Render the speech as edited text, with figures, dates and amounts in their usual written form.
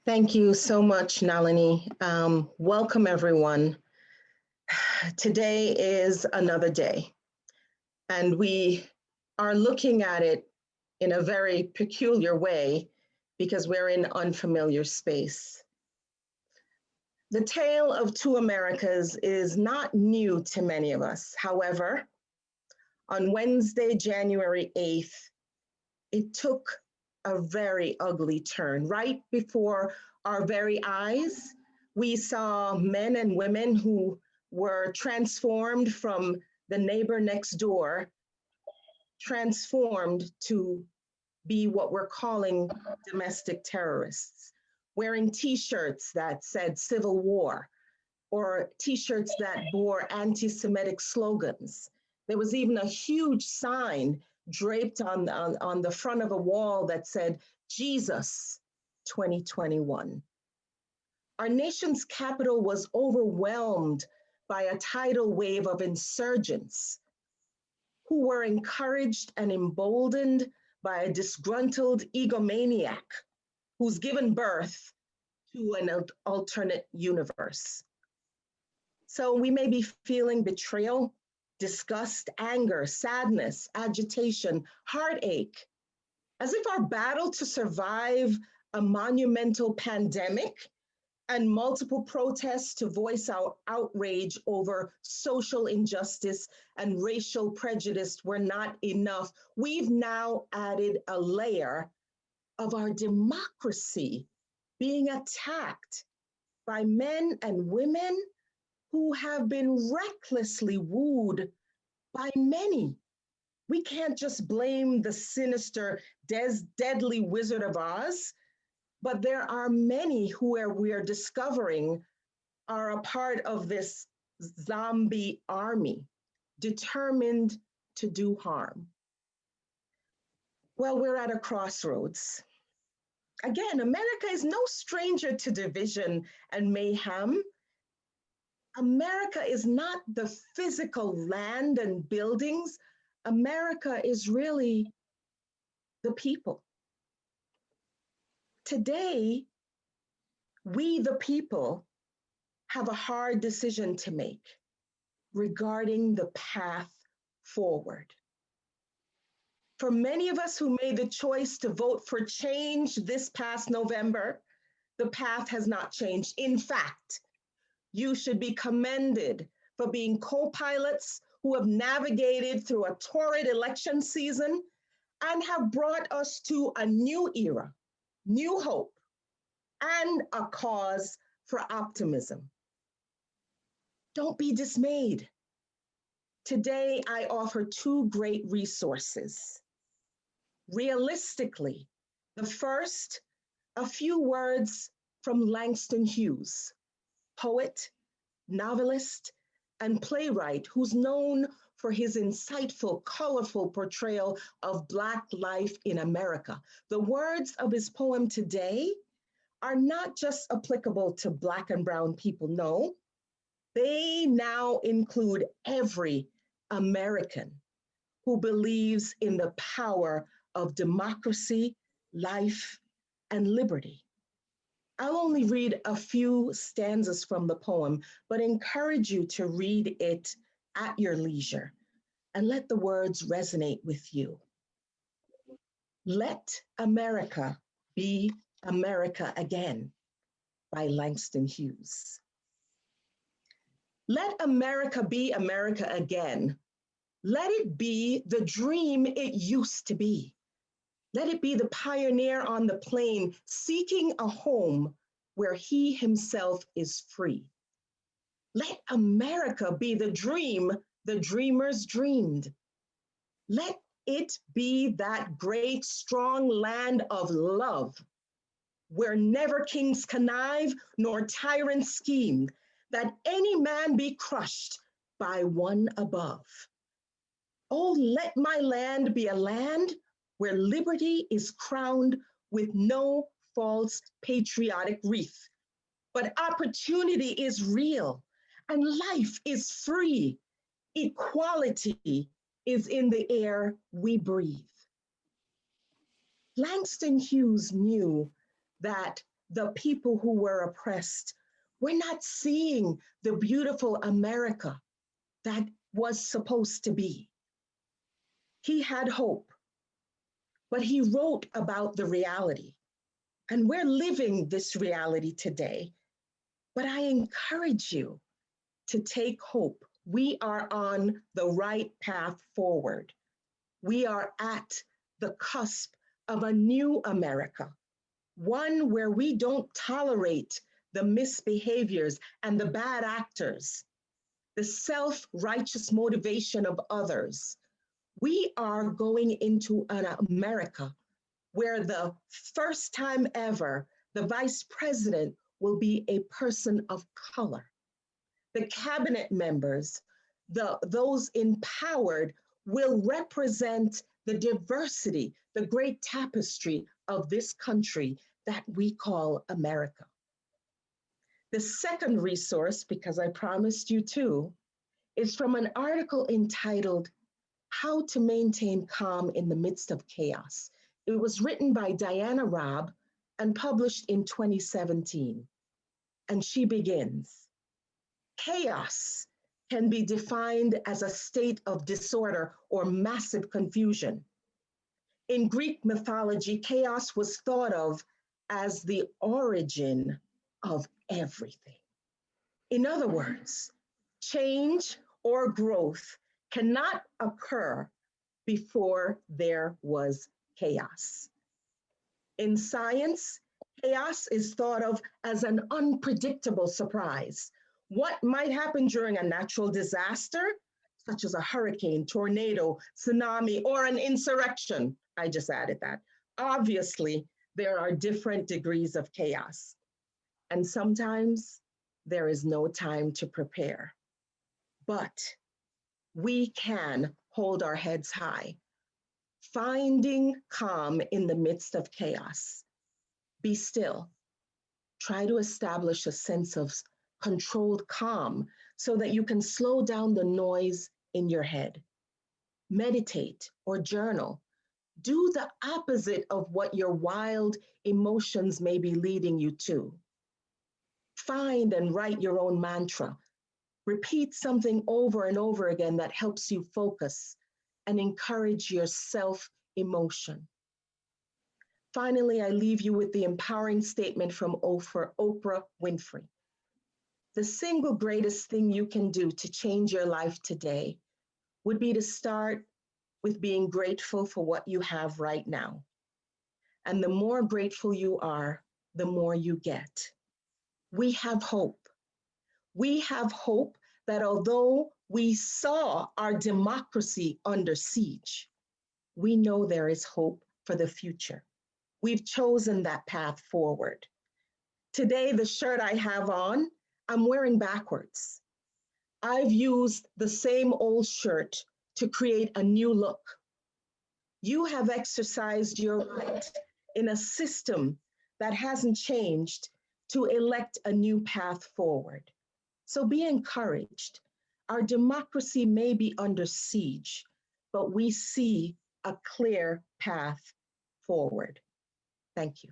Thank you so much, Nalini. Welcome, everyone. Today is another day, and we are looking at it in a very peculiar way because we're in unfamiliar space. The tale of two Americas is not new to many of us. However, on Wednesday, January 8th, it took a very ugly turn. Right before our very eyes, we saw men and women who were transformed from the neighbor next door, transformed to be what we're calling domestic terrorists, wearing T-shirts that said civil war or T-shirts that bore anti-Semitic slogans. There was even a huge sign draped on the front of a wall that said, Jesus 2021. Our nation's capital was overwhelmed by a tidal wave of insurgents who were encouraged and emboldened by a disgruntled egomaniac who's given birth to an alternate universe. So we may be feeling betrayal, disgust, anger, sadness, agitation, heartache, as if our battle to survive a monumental pandemic and multiple protests to voice our outrage over social injustice and racial prejudice were not enough. We've now added a layer of our democracy being attacked by men and women who have been recklessly wooed by many. We can't just blame the sinister, deadly Wizard of Oz, but there are many who we are discovering are a part of this zombie army, determined to do harm. Well, we're at a crossroads. Again, America is no stranger to division and mayhem. America is not the physical land and buildings. America is really the people. Today, we, the people, have a hard decision to make regarding the path forward. For many of us who made the choice to vote for change this past November, the path has not changed. In fact, you should be commended for being co-pilots who have navigated through a torrid election season and have brought us to a new era, new hope, and a cause for optimism. Don't be dismayed. Today, I offer two great resources. Realistically, the first, a few words from Langston Hughes, poet, novelist, and playwright who's known for his insightful, colorful portrayal of Black life in America. The words of his poem today are not just applicable to Black and brown people, no. They now include every American who believes in the power of democracy, life, and liberty. I'll only read a few stanzas from the poem, but encourage you to read it at your leisure and let the words resonate with you. Let America be America again, by Langston Hughes. Let America be America again. Let it be the dream it used to be. Let it be the pioneer on the plain seeking a home where he himself is free. Let America be the dream the dreamers dreamed. Let it be that great, strong land of love where never kings connive nor tyrants scheme, that any man be crushed by one above. Oh, let my land be a land where liberty is crowned with no false patriotic wreath, but opportunity is real and life is free. Equality is in the air we breathe. Langston Hughes knew that the people who were oppressed, we're not seeing the beautiful America that was supposed to be. He had hope, but he wrote about the reality. And we're living this reality today. But I encourage you to take hope. We are on the right path forward. We are at the cusp of a new America, one where we don't tolerate the misbehaviors and the bad actors, the self-righteous motivation of others. We are going into an America where the first time ever, the vice president will be a person of color. The cabinet members, those empowered, will represent the diversity, the great tapestry of this country that we call America. The second resource, because I promised you two, is from an article entitled How to Maintain Calm in the Midst of Chaos. It was written by Diana Robb and published in 2017. And she begins, chaos can be defined as a state of disorder or massive confusion. In Greek mythology, chaos was thought of as the origin of everything. In other words, change or growth cannot occur before there was chaos. In science, chaos is thought of as an unpredictable surprise. What might happen during a natural disaster, such as a hurricane, tornado, tsunami, or an insurrection? I just added that. Obviously, there are different degrees of chaos. And sometimes there is no time to prepare. But we can hold our heads high, finding calm in the midst of chaos. Be still. Try to establish a sense of controlled calm so that you can slow down the noise in your head. Meditate or journal. Do the opposite of what your wild emotions may be leading you to. Find and write your own mantra. Repeat something over and over again that helps you focus and encourage your self-emotion. Finally, I leave you with the empowering statement from Oprah Winfrey. The single greatest thing you can do to change your life today would be to start with being grateful for what you have right now. And the more grateful you are, the more you get. We have hope. We have hope that although we saw our democracy under siege, we know there is hope for the future. We've chosen that path forward. Today, the shirt I have on, I'm wearing backwards. I've used the same old shirt to create a new look. You have exercised your right in a system that hasn't changed to elect a new path forward. So be encouraged. Our democracy may be under siege, but we see a clear path forward. Thank you.